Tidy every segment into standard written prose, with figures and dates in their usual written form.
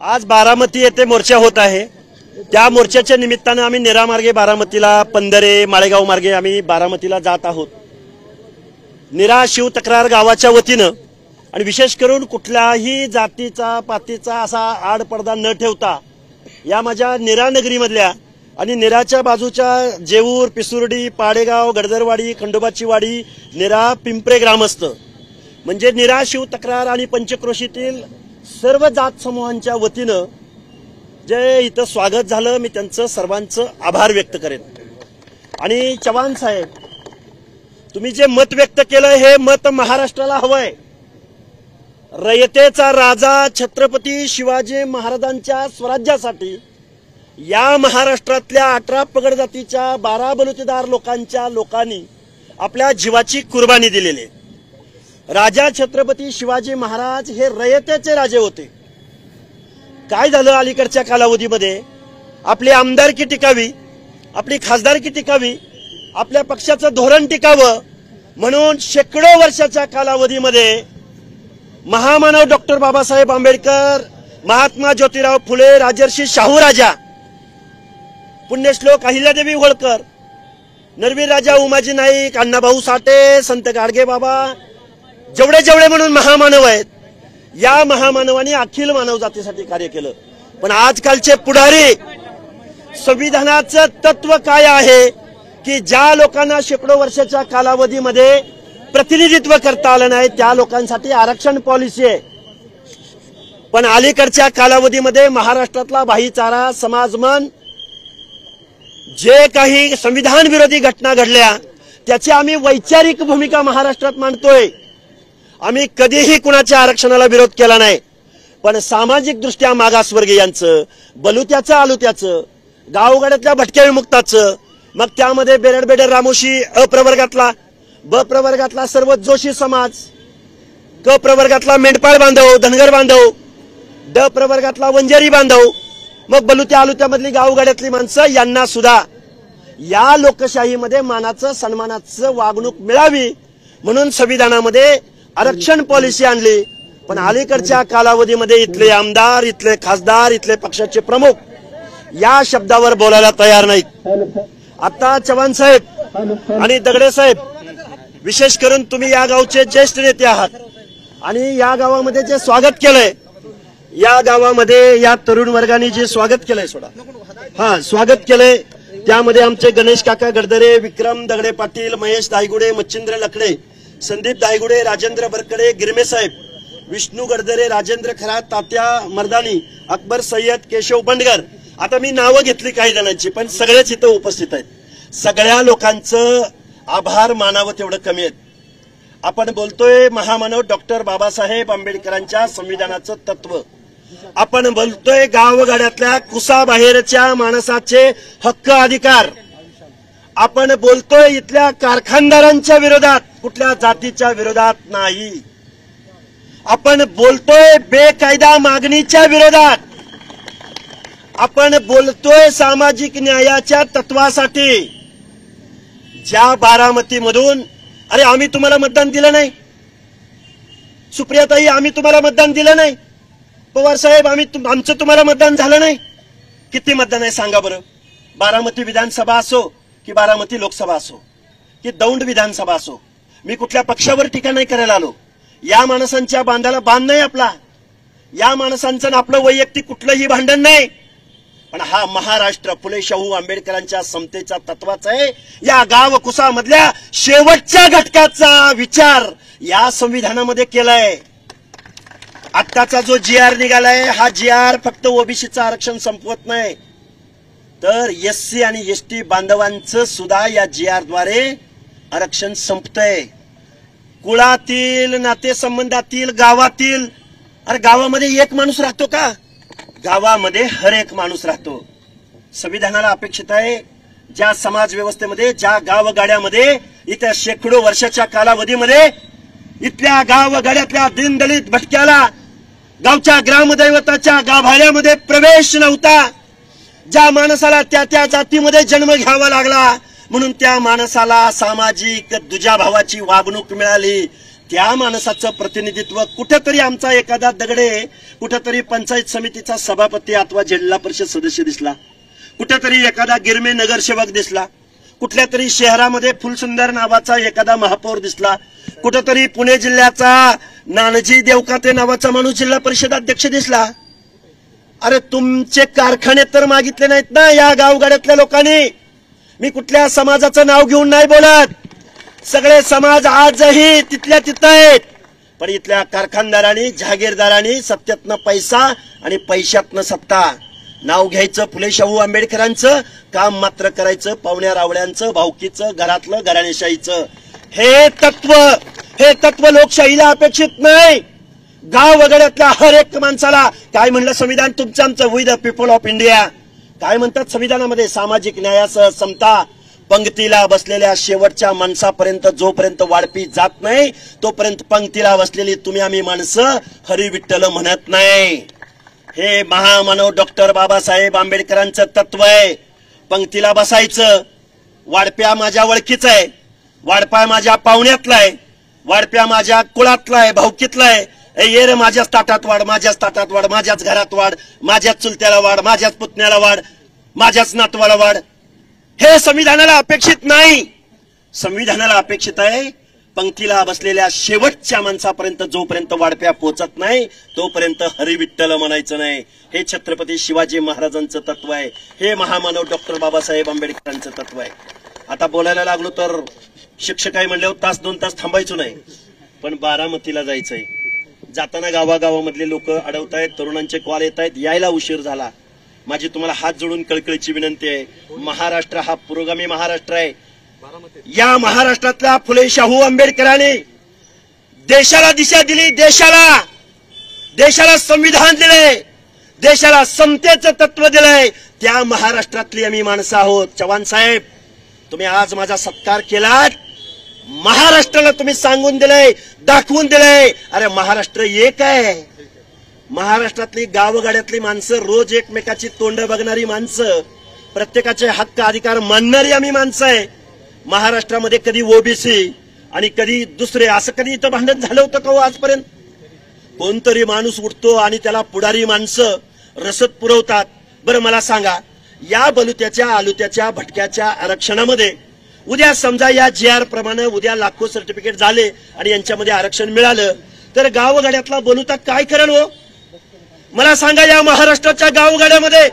आज बारामती येथे मोर्चा होत आहे। त्या मोर्चाच्या निमित्ताने आम्ही नीरा मार्गे बारामतीला, पंधरे माळेगाव मार्गे आम्ही बारामतीला जात आहोत। नीरा शिव तक्रार गावाच्या वतीनं आणि विशेष करून कुठल्याही जातीचा पातीचा असा आडपडदा न ठेवता या माझ्या नीरा नगरीमधल्या आणि नीराच्या बाजूच्या जेऊर, पिसुर्डी, पाडेगाव, गडदरवाडी, खंडोबाची वाडी, नीरा, पिंपरे ग्रामस्थ म्हणजे नीरा शिव तक्रार आणि पंचक्रोशीतील सर्व जात समूहांच्या वतीनं जे इथं स्वागत झालं, मी त्यांचं सर्वांचं आभार व्यक्त करेन। आणि चव्हाण साहेब, तुम्ही जे मत व्यक्त केलं हे मत महाराष्ट्राला हवंय। रयतेचा राजा छत्रपती शिवाजी महाराजांच्या स्वराज्यासाठी या महाराष्ट्रातल्या 18 पगड जातीच्या 12 बलुतेदार लोकांनी आपल्या जीवाची कुर्बानी दिलेली आहे। राजा छत्रपती शिवाजी महाराज हे रयतेचे राजे होते। काय झालं अलीकडच्या कालावधीमध्ये, आपली आमदारकी टिकावी, आपली खासदारकी टिकावी, आपल्या पक्षाचं धोरण टिकावं म्हणून शेकडो वर्षाच्या कालावधीमध्ये महामानव डॉक्टर बाबासाहेब आंबेडकर, महात्मा ज्योतिराव फुले, राजर्षी शाहू राजा, पुण्यश्लोक अहिल्यादेवी होळकर, नरवीर राजा उमाजी नाईक, अण्णाभाऊ साठे, संत गाडगे बाबा, जेवढे म्हणून महामानव आहेत, या महामानवांनी अखिल मानव जातीसाठी कार्य केलं। पण आजकालचे पुढारी संविधानाचं तत्व काय आहे की ज्या लोकांना शेकडो वर्षाच्या कालावधीमध्ये प्रतिनिधित्व करता आलं नाही त्या लोकांसाठी आरक्षण पॉलिसी आहे। पण अलीकडच्या कालावधीमध्ये महाराष्ट्रातला भाईचारा, समाजमन, जे काही संविधान विरोधी घटना घडल्या त्याची आम्ही वैचारिक भूमिका महाराष्ट्रात मांडतोय। आम्ही कधीही कुणाच्या आरक्षणाला विरोध केला नाही, पण सामाजिक दृष्ट्या मागासवर्गीयांचं, बलुत्याचं, आलुत्याचं, गावगाड्यातल्या भटक्या विमुक्ताचं, मग त्यामध्ये बेरड रामोशी अप्रवर्गातला, ब प्रवर्गातला सर्व जोशी समाज, क प्रवर्गातला मेंढपाळ बांधव, धनगर बांधव, ड प्रवर्गातला वंजारी बांधव, मग बलुत्या आलुत्यामधली गावगाड्यातली माणसं, यांना सुद्धा या लोकशाहीमध्ये मानाचं, सन्मानाचं वागणूक मिळावी म्हणून संविधानामध्ये आरक्षण पॉलिसी आणली। पण अलीकडच्या कालावधीमध्ये इथले आमदार, इथले खासदार, इथले पक्षाचे प्रमुख या शब्दावर बोलायला तयार नाहीत। आता चव्हाण साहेब आणि दगडे साहेब, विशेष करून तुम्ही या गावचे ज्येष्ठ नेते आहात आणि या गावामध्ये जे स्वागत केलंय, या गावामध्ये या तरुण वर्गाने जे स्वागत केलंय, स्वागत केलंय, त्यामध्ये आमचे गणेश काका गडदरे, विक्रम दगडे पाटील, महेश दायगुडे, मच्छिंद्र लकडे, संदीप दायगुडे, राजेंद्र बरकडे, गिरमे साहेब, विष्णू गडदरे, राजेंद्र खरात, तात्या मर्दानी, अकबर सय्यद, केशव बंडगर, आता मी नावं घेतली काही जणांची, पण सगळेच इथं उपस्थित आहेत। सगळ्या लोकांचं आभार मानावं तेवढं कमी आहेत। आपण बोलतोय महामानव डॉक्टर बाबासाहेब आंबेडकरांच्या संविधानाचं तत्व, आपण बोलतोय गावगाड्यातल्या कुसाबाहेरच्या माणसाचे हक्क अधिकार, आपण बोलतोय इथल्या कारखानदारांच्या विरोधात, कुठल्या जातीच्या विरोधात नाही। आपण बोलतोय बेकायदा मागणीच्या विरोधात, आपण बोलतोय सामाजिक न्यायाच्या तत्वासाठी। ज्या बारामतीमधून, अरे आम्ही तुम्हाला मतदान दिलं नाही, सुप्रियाताई आम्ही तुम्हाला मतदान दिलं नाही, पवार साहेब आमचं तुम्हाला मतदान झालं नाही, किती मतदान आहे सांगा बरं? बारामती विधानसभा असो की बारामती लोकसभा असो की दौंड विधानसभा असो, मी कुठल्या पक्षावर टीका नाही करायला आलो। या माणसांच्या बांधाला बांध नाही आपला, या माणसांचं आपलं वैयक्तिक कुठलंही भांडण नाही, पण हा महाराष्ट्र फुले शाहू आंबेडकरांच्या समतेच्या तत्वाचा आहे। या गाव कुसामधल्या शेवटच्या घटकाचा विचार या संविधानामध्ये केलाय। आत्ताचा जो GR निघालाय, हा GR फक्त ओबीसीचं आरक्षण संपवत नाही, तर SC आणि ST बांधवांचं सुद्धा या GR द्वारे आरक्षण संपतंय। कुळातील, नातेसंबंधातील, गावातील, अरे गावामध्ये एक माणूस राहतो का? गावामध्ये हर एक माणूस राहतो। संविधानाला अपेक्षित आहे ज्या समाज व्यवस्थेमध्ये, ज्या गावगाड्यामध्ये इथं शेकडो वर्षाच्या कालावधीमध्ये इथल्या गावगाड्यातल्या दीनदलित भटक्याला गावच्या ग्रामदैवताच्या गाभाऱ्यामध्ये प्रवेश नव्हता, ज्या माणसाला त्या जातीमध्ये जन्म घ्यावा लागला म्हणून त्या माणसाला सामाजिक दुजाभावाची वागणूक मिळाली, त्या माणसाचं प्रतिनिधित्व कुठेतरी आमचा एखादा दगडे, कुठेतरी पंचायत समितीचा सभापती अथवा जिल्हा परिषद सदस्य दिसला, कुठेतरी एखादा गिरमे नगरसेवक दिसला, कुठल्या तरी शहरामध्ये फुलसुंदर नावाचा एखादा महापौर दिसला, कुठेतरी पुणे जिल्ह्याचा नानजी देवकाते नावाचा माणूस जिल्हा परिषद अध्यक्ष दिसला. अरे तुमचे कारखाने तर मागितले नाहीत ना या गावगाड्यातल्या लोकांनी. मी कुठल्या समाजाचं नाव घेऊन नाही बोलत, सगळे समाज आजही तिथल्या तिथं आहेत. पण इथल्या कारखानदारांनी, जहागीरदारांनी सत्यातनं पैसा आणि पैशातनं सत्ता, नाव घ्यायचं फुले शाहू आंबेडकरांचं, काम मात्र करायचं पाहुण्या रावळ्यांचं, भावकीचं, घरातलं, घराणेशाहीचं. हे तत्व लोकशाहीला अपेक्षित नाही. गाव वगैरेतल्या हर एक माणसाला काय म्हणलं संविधान तुमचं आमचं, we the people of India. काय म्हणतात संविधानामध्ये? सामाजिक न्यायासह समता. पंक्तीला बसलेल्या शेवटच्या माणसापर्यंत जोपर्यंत वाढपी जात नाही तोपर्यंत पंक्तीला बसलेली तुम्ही आम्ही माणसं हरी विठ्ठल म्हणत नाही. हे महामानव डॉक्टर बाबासाहेब आंबेडकरांचं तत्व आहे. पंक्तीला बसायचं. वाढप्या माझ्या ओळखीचा आहे, वाढपा माझ्या पाहुण्यातला आहे, वाढप्या माझ्या कुळातला आहे, भावकीतला आहे. ये रे माझ्याच ताटात वाढ, माझ्याच ताटात वाढ, माझ्याच घरात वाढ, माझ्याच चुलत्याला वाढ, माझ्याच पुतण्याला वाढ, माझ्याच नातवाला वाढ. हे संविधानाला अपेक्षित नाही. संविधानाला अपेक्षित आहे पंक्तीला बसलेल्या शेवटच्या माणसापर्यंत जोपर्यंत वाढप्या पोचत नाही तोपर्यंत हरी विठ्ठल म्हणायचं नाही. हे छत्रपती शिवाजी महाराजांचं तत्व आहे. हे महामानव डॉक्टर बाबासाहेब आंबेडकरांचं तत्व आहे. आता बोलायला लागलो तर शिक्षकाही म्हणल्यावर तास 2 तास थांबायचो नाही, पण बारामतीला जायचंय. जाताना गावागावामधले लोक अडवतायत, तरुणांचे कॉल येत आहेत, यायला उशीर झाला. माझी तुम्हाला हात जोडून कळकळीची विनंती आहे. महाराष्ट्र हा पुरोगामी महाराष्ट्र आहे. या महाराष्ट्रातल्या फुले शाहू आंबेडकरांनी देशाला दिशा दिली, देशाला संविधान दिले, देशाला समतेचं तत्व दिलंय. त्या महाराष्ट्रातली आम्ही माणसं आहोत. चव्हाण साहेब, तुम्ही आज माझा सत्कार केलात. महाराष्ट्राला तुम्ही सांगून दिलंय, दाखवून दिलंय, अरे महाराष्ट्र एक आहे. महाराष्ट्रातली गावगाड्यातली माणसं, रोज एकमेकाची तोंड बघणारी माणसं, प्रत्येकाचे हक्क अधिकार मानणारी आम्ही माणसं आहे. महाराष्ट्रामध्ये कधी ओबीसी आणि कधी दुसरे असं कधी इथं भांडण झालं होतं का आजपर्यंत? कोणतरी माणूस उठतो आणि त्याला पुढारी माणसं रसद पुरवतात. बरं मला सांगा, या बलुत्याच्या आलुत्याच्या भटक्याच्या आरक्षणामध्ये उद्या समजा या GR प्रमाणे उद्या लाखो सर्टिफिकेट झाले आणि यांच्यामध्ये आरक्षण मिळालं तर गावगाड्यातला बलुता काय करेल हो? मला सांगा, या महाराष्ट्राच्या गावगाड्यामध्ये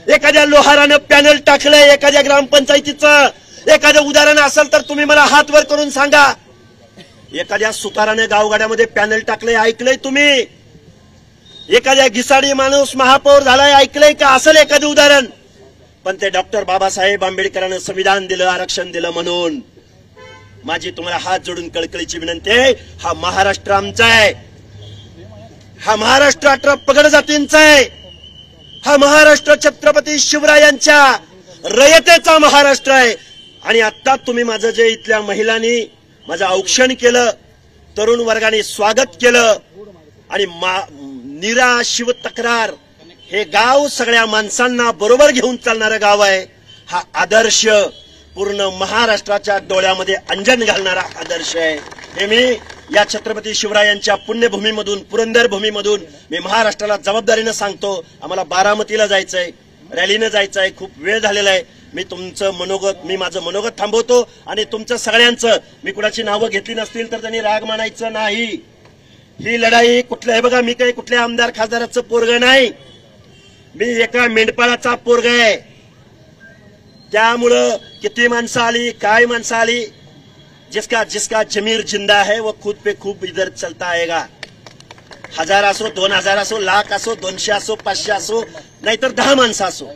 एखाद्या लोहारानं पॅनल टाकलंय, एखाद्या ग्रामपंचायतीचं एखादं उदाहरण असेल तर तुम्ही मला हात वर करून सांगा. एखाद्या सुताराने गावगाड्यामध्ये पॅनल टाकलंय, ऐकलंय तुम्ही? एखाद्या घिसाडी माणूस महापौर झालाय, ऐकलंय का? असेल एखादं उदाहरण? पण ते डॉक्टर बाबासाहेब आंबेडकरांना संविधान दिलं, आरक्षण दिलं म्हणून. माझी तुम्हाला हात जोडून कळकळीची विनंती आहे, हा महाराष्ट्र आमचा आहे. हा महाराष्ट्र 18 पगड जातींचा आहे. हा महाराष्ट्र छत्रपती शिवरायांच्या रयतेचा महाराष्ट्र आहे. आणि आता तुम्ही माझं जे इथल्या महिलांनी माझं औक्षण केलं, तरुण वर्गाने स्वागत केलं आणि निरा शिव तक्रार, हे गाव सगळ्या माणसांना बरोबर घेऊन चालणारं गाव आहे. हा आदर्श पूर्ण महाराष्ट्राच्या डोळ्यामध्ये अंजन घालणारा आदर्श आहे. हे मी या छत्रपती शिवरायांच्या पुण्यभूमीमधून, पुरंदर भूमीमधून मी महाराष्ट्राला जबाबदारीनं सांगतो. आम्हाला बारामतीला जायचंय, रॅलीनं जायचंय, खूप वेळ झालेला आहे. मी माझं मनोगत थांबवतो आणि तुमचं सगळ्यांचं, मी कुणाची नावं घेतली नसतील तर त्यांनी राग मानायचं नाही. ही लढाई कुठल्या, हे बघा, मी काही कुठल्या आमदार खासदाराचं पोरग नाही, मी एका मेंढपाळाचा पोरग आहे. त्यामुळं किती माणसं आली, काय माणसं आली, जिसका जमीर जिंदा है वो खुद पे खूब इधर चलता आएगा. 1000 असो, 2000 असो, लाख असो, 200 असो, 500 असो, नाहीतर 10 माणसं असो,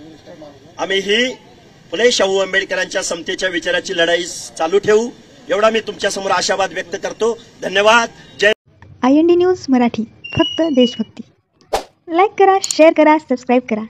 आम्ही ही फुले शाहू आंबेडकरांच्या समतेच्या विचाराची लढाई चालू ठेवू, एवढा मी तुमच्या समोर आशावाद व्यक्त करतो. धन्यवाद. जय IND न्यूज मराठी, फक्त देशभक्ती. लाईक करा, शेअर करा, सबस्क्राईब करा.